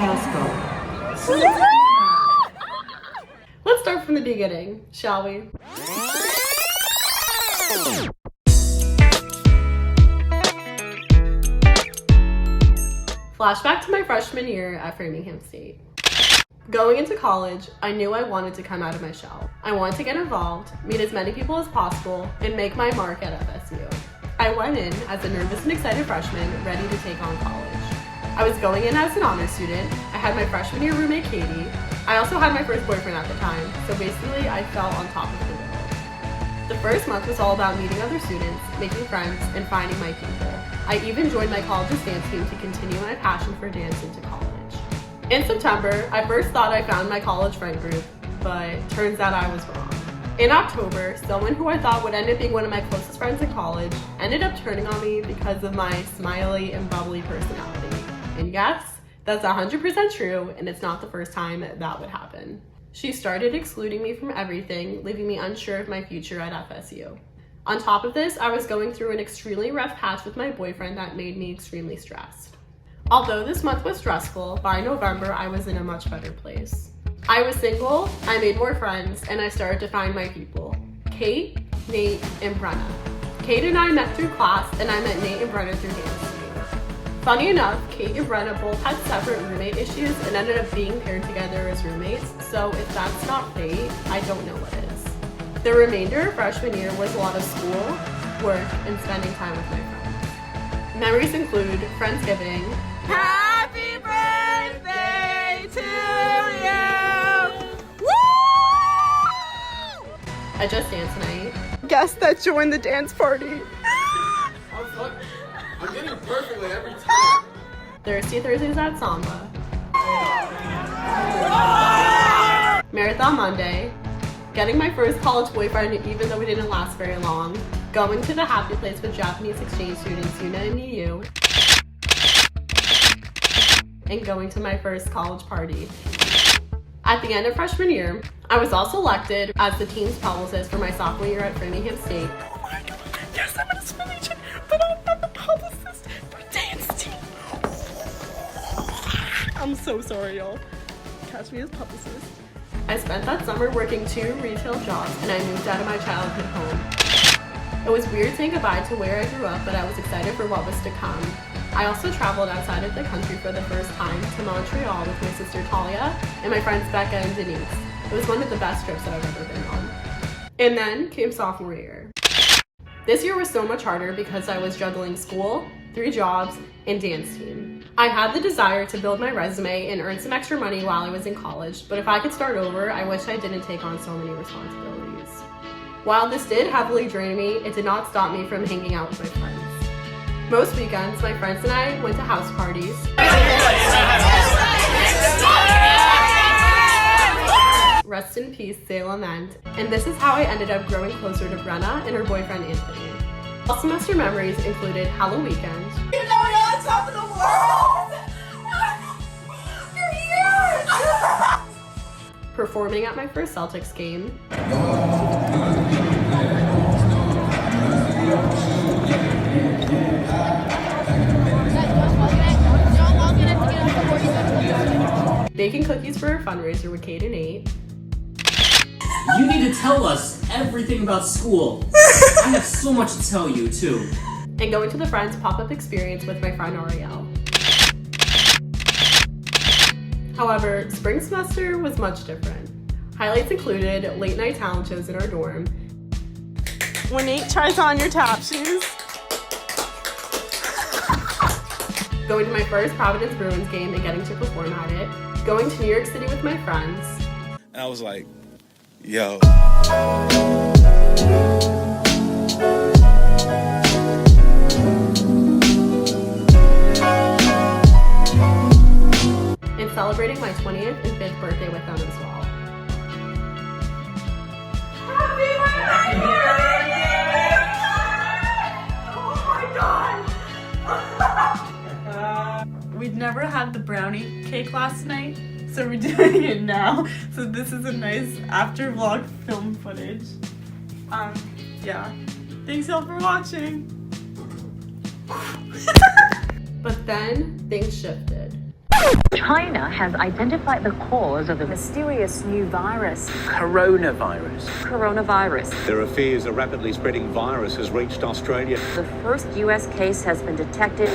let's go. Let's start from the beginning, shall we? Flashback to my freshman year at Framingham State. Going into college, I knew I wanted to come out of my shell. I wanted to get involved, meet as many people as possible, and make my mark at FSU. I went in as a nervous and excited freshman, ready to take on college. I was going in as an honor student. I had my freshman year roommate, Katie. I also had my first boyfriend at the time, so basically I fell on top of the world. The first month was all about meeting other students, making friends, and finding my people. I even joined my college's dance team to continue my passion for dance into college. In September, I first thought I found my college friend group, but turns out I was wrong. In October, someone who I thought would end up being one of my closest friends in college ended up turning on me because of my smiley and bubbly personality. And yes, that's 100% true, and it's not the first time that would happen. She started excluding me from everything, leaving me unsure of my future at FSU. On top of this, I was going through an extremely rough patch with my boyfriend that made me extremely stressed. Although this month was stressful, by November I was in a much better place. I was single, I made more friends, and I started to find my people. Kate, Nate, and Brenna. Kate and I met through class, and I met Nate and Brenna through dance team. Funny enough, Kate and Brenna both had separate roommate issues and ended up being paired together as roommates, so if that's not fate, I don't know what is. The remainder of freshman year was a lot of school, work, and spending time with my friends. Memories include Friendsgiving. Happy birthday to you! Woo! A Just Dance night. Guest that joined the dance party. I'm getting perfectly every time. Thirsty Thursdays at Samba. Marathon Monday. Getting my first college boyfriend even though we didn't last very long. Going to the happy place with Japanese exchange students Yuna and Miyu. And going to my first college party. At the end of freshman year, I was also elected as the team's publicist for my sophomore year at Framingham State. Oh my god, yes, I'm an affiliation, but I'm not the publicist for dance team. I'm so sorry, y'all. Catch me as publicist. I spent that summer working 2 retail jobs and I moved out of my childhood home. It was weird saying goodbye to where I grew up, but I was excited for what was to come. I also traveled outside of the country for the first time to Montreal with my sister Talia and my friends Becca and Denise. It was one of the best trips that I've ever been on. And then came sophomore year. This year was so much harder because I was juggling school, 3 jobs, and dance team. I had the desire to build my resume and earn some extra money while I was in college, but if I could start over, I wish I didn't take on so many responsibilities. While this did heavily drain me, it did not stop me from hanging out with my friends. Most weekends, my friends and I went to house parties. Rest in peace, Salem End. And this is how I ended up growing closer to Brenna and her boyfriend Anthony. All semester memories included Halloween weekend. You know you're on top of the world! You're here! Performing at my first Celtics game. Baking cookies for a fundraiser with Kate and Nate. You need to tell us everything about school. I have so much to tell you, too. And going to the Friends pop-up experience with my friend Ariel. However, spring semester was much different. Highlights included late night talent shows in our dorm. When Nate tries on your tap shoes. Going to my first Providence Bruins game and getting to perform at it. Going to New York City with my friends. And I was like, yo. And celebrating my 20th and 5th birthday with them as well. Happy birthday! Oh my god! We'd never had the brownie cake last night, so we're doing it now. So this is a nice after vlog film footage. Yeah. Thanks y'all for watching. But then things shifted. China has identified the cause of the mysterious new virus, coronavirus. There are fears a rapidly spreading virus has reached Australia. The first U.S. case has been detected.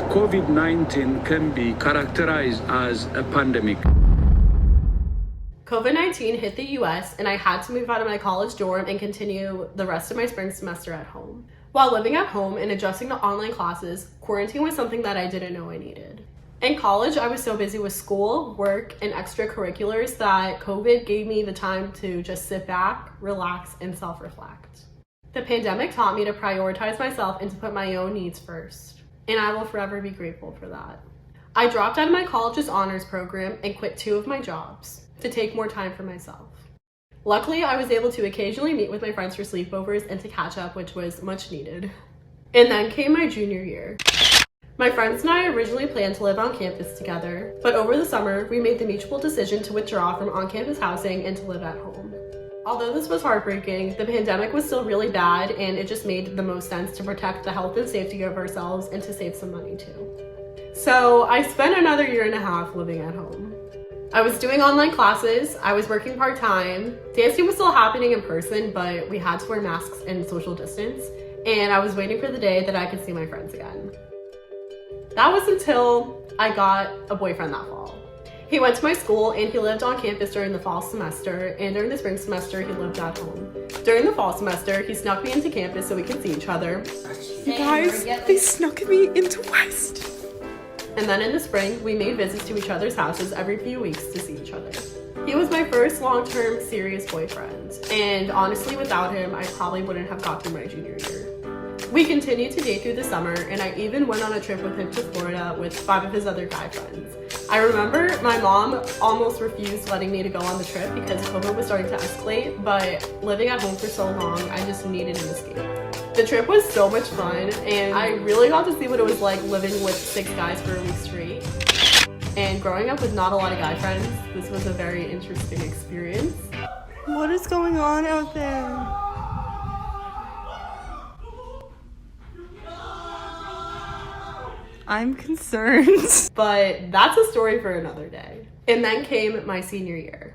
COVID-19 can be characterized as a pandemic. COVID-19 hit the US and I had to move out of my college dorm and continue the rest of my spring semester at home. While living at home and adjusting to online classes, quarantine was something that I didn't know I needed. In college, I was so busy with school, work, and extracurriculars that COVID gave me the time to just sit back, relax, and self-reflect. The pandemic taught me to prioritize myself and to put my own needs first, and I will forever be grateful for that. I dropped out of my college's honors program and quit 2 of my jobs to take more time for myself. Luckily, I was able to occasionally meet with my friends for sleepovers and to catch up, which was much needed. And then came my junior year. My friends and I originally planned to live on campus together, but over the summer, we made the mutual decision to withdraw from on-campus housing and to live at home. Although this was heartbreaking, the pandemic was still really bad and it just made the most sense to protect the health and safety of ourselves and to save some money too. So I spent another 1.5 years living at home. I was doing online classes, I was working part-time, dancing was still happening in person, but we had to wear masks and social distance, and I was waiting for the day that I could see my friends again. That was until I got a boyfriend that fall. He went to my school and he lived on campus during the fall semester, and during the spring semester he lived at home. During the fall semester, he snuck me into campus so we could see each other. You guys, they snuck me into West. And then in the spring, we made visits to each other's houses every few weeks to see each other. He was my first long-term serious boyfriend, and honestly, without him, I probably wouldn't have got through my junior year. We continued to date through the summer, and I even went on a trip with him to Florida with 5 of his other guy friends. I remember my mom almost refused letting me to go on the trip because COVID was starting to escalate, but living at home for so long, I just needed an escape. The trip was so much fun, and I really got to see what it was like living with 6 guys for a week straight. And growing up with not a lot of guy friends, this was a very interesting experience. What is going on out there? I'm concerned. But that's a story for another day. And then came my senior year.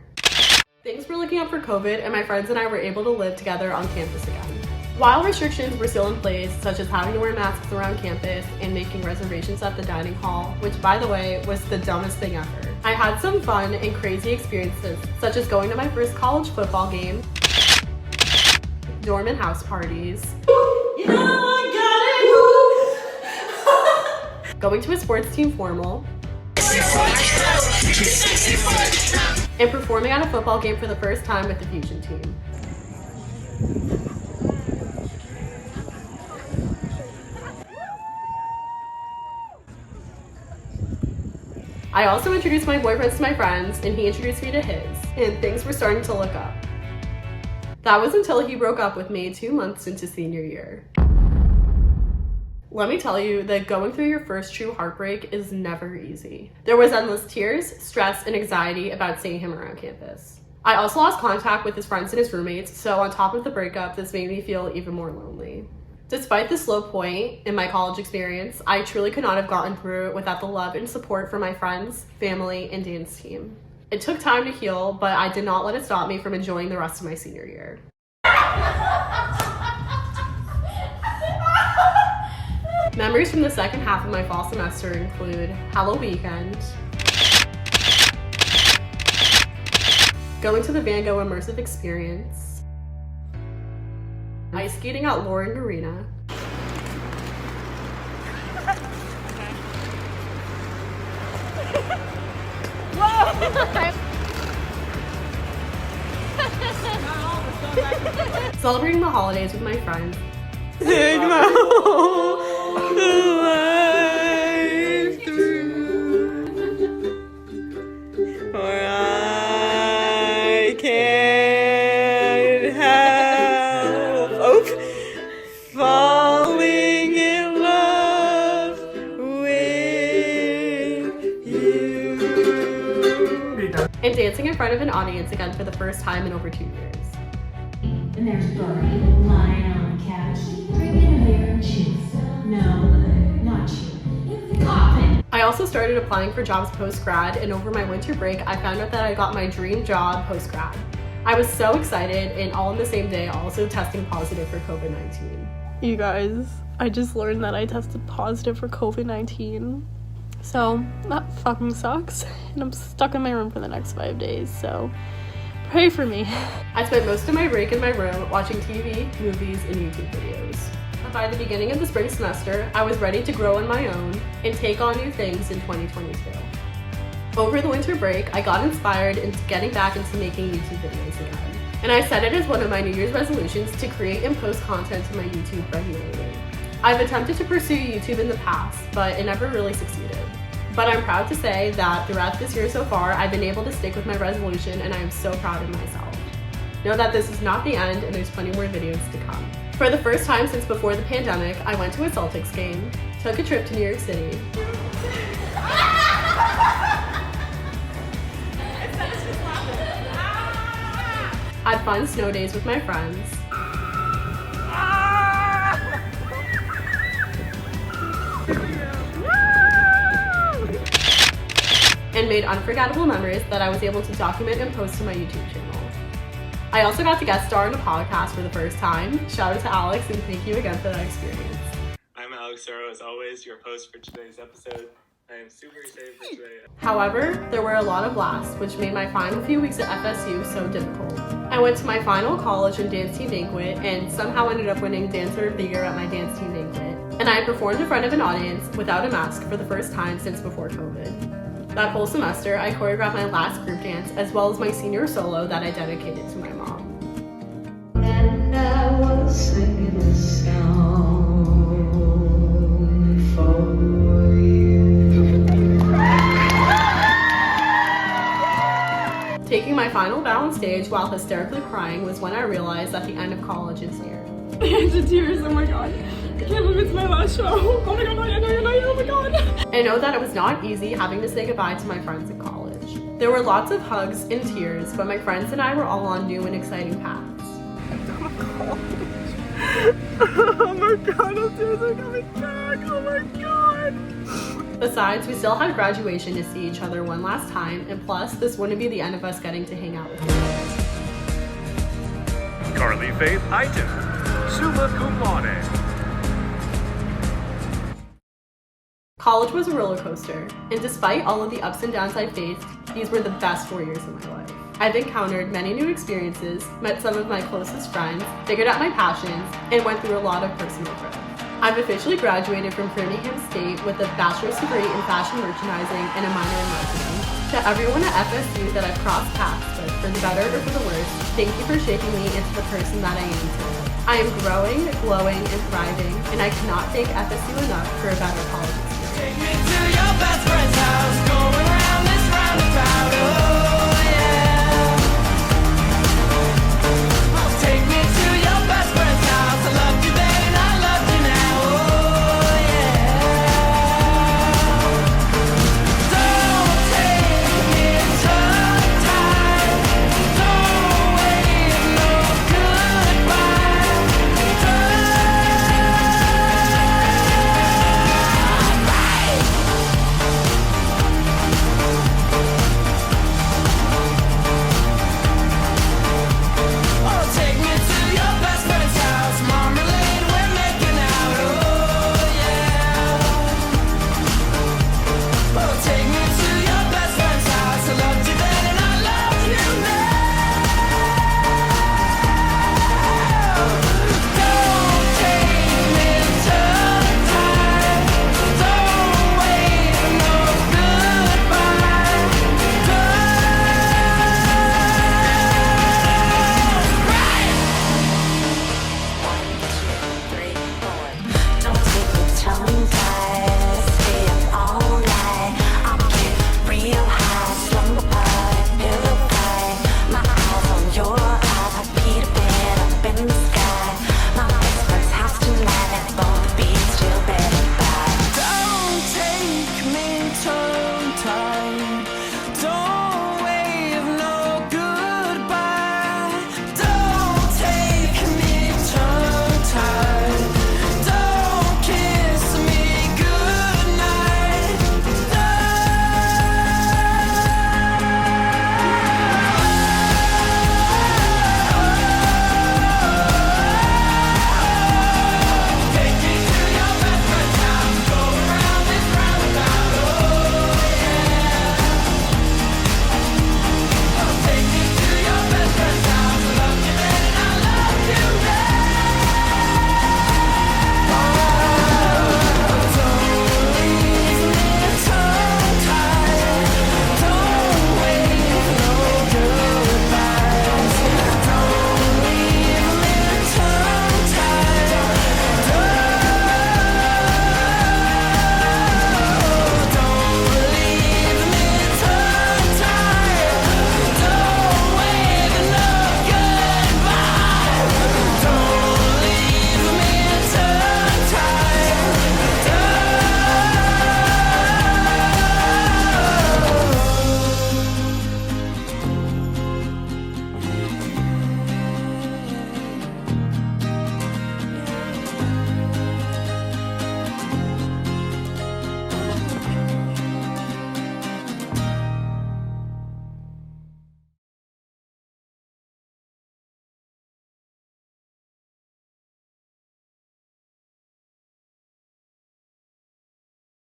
Things were looking up for COVID, and my friends and I were able to live together on campus again. While restrictions were still in place, such as having to wear masks around campus and making reservations at the dining hall, which by the way, was the dumbest thing ever, I had some fun and crazy experiences, such as going to my first college football game, dorm and house parties, going to a sports team formal, and performing at a football game for the first time with the Fusion team. I also introduced my boyfriends to my friends, and he introduced me to his, and things were starting to look up. That was until he broke up with me 2 months into senior year. Let me tell you that going through your first true heartbreak is never easy. There was endless tears, stress, and anxiety about seeing him around campus. I also lost contact with his friends and his roommates, so on top of the breakup, this made me feel even more lonely. Despite this low point in my college experience, I truly could not have gotten through it without the love and support from my friends, family, and dance team. It took time to heal, but I did not let it stop me from enjoying the rest of my senior year. Memories from the second half of my fall semester include Halloween weekend, going to the Van Gogh immersive experience, ice skating at Loring Arena, celebrating the holidays with my friends, Life through, or I can't help falling in love with you. and dancing in front of an audience again for the first time in over 2 years. And there's Bernie lying on the couch, drinking a beer and cheese. No, not cheese. Coffee. I I also started applying for jobs post-grad, and over my winter break, I found out that I got my dream job post-grad. I was so excited, and all in the same day, also testing positive for COVID-19. You guys, I just learned that I tested positive for COVID-19. So that fucking sucks, and I'm stuck in my room for the next 5 days, so pray for me. I spent most of my break in my room watching TV, movies, and YouTube videos. By the beginning of the spring semester, I was ready to grow on my own and take on new things in 2022. Over the winter break, I got inspired into getting back into making YouTube videos again. And I set it as one of my New Year's resolutions to create and post content to my YouTube regularly. I've attempted to pursue YouTube in the past, but it never really succeeded. But I'm proud to say that throughout this year so far, I've been able to stick with my resolution, and I am so proud of myself. Know that this is not the end, and there's plenty more videos to come. For the first time since before the pandemic, I went to a Celtics game, took a trip to New York City, had fun snow days with my friends, and made unforgettable memories that I was able to document and post to my YouTube channel. I also got to guest star on a podcast for the first time. Shout out to Alex, and thank you again for that experience. I'm Alex Soro, as always, your host for today's episode. I am super excited for today. However, there were a lot of laughs, which made my final few weeks at FSU so difficult. I went to my final college and dance team banquet, and somehow ended up winning Dancer of the Year at my dance team banquet. And I performed in front of an audience without a mask for the first time since before COVID. That whole semester, I choreographed my last group dance as well as my senior solo that I dedicated to my mom. And I was singing a song for you. Taking my final bow on stage while hysterically crying was when I realized that the end of college is near. Into tears, oh my god. I can't believe it's my last show. Oh my god, oh my god. I know that it was not easy having to say goodbye to my friends in college. There were lots of hugs and tears, but my friends and I were all on new and exciting paths. Oh my god, the tears are coming back. Oh my god. Besides, we still had graduation to see each other one last time, and plus, this wouldn't be the end of us getting to hang out with each other. Carly Faith Item, summa cum laude. College was a roller coaster, and despite all of the ups and downs I faced, these were the best 4 years of my life. I've encountered many new experiences, met some of my closest friends, figured out my passions, and went through a lot of personal growth. I've officially graduated from Birmingham State with a bachelor's degree in fashion merchandising and a minor in marketing. To everyone at FSU that I've crossed paths with, for the better or for the worse, thank you for shaping me into the person that I am today. I am growing, glowing, and thriving, and I cannot thank FSU enough for a better college experience. Take me to your best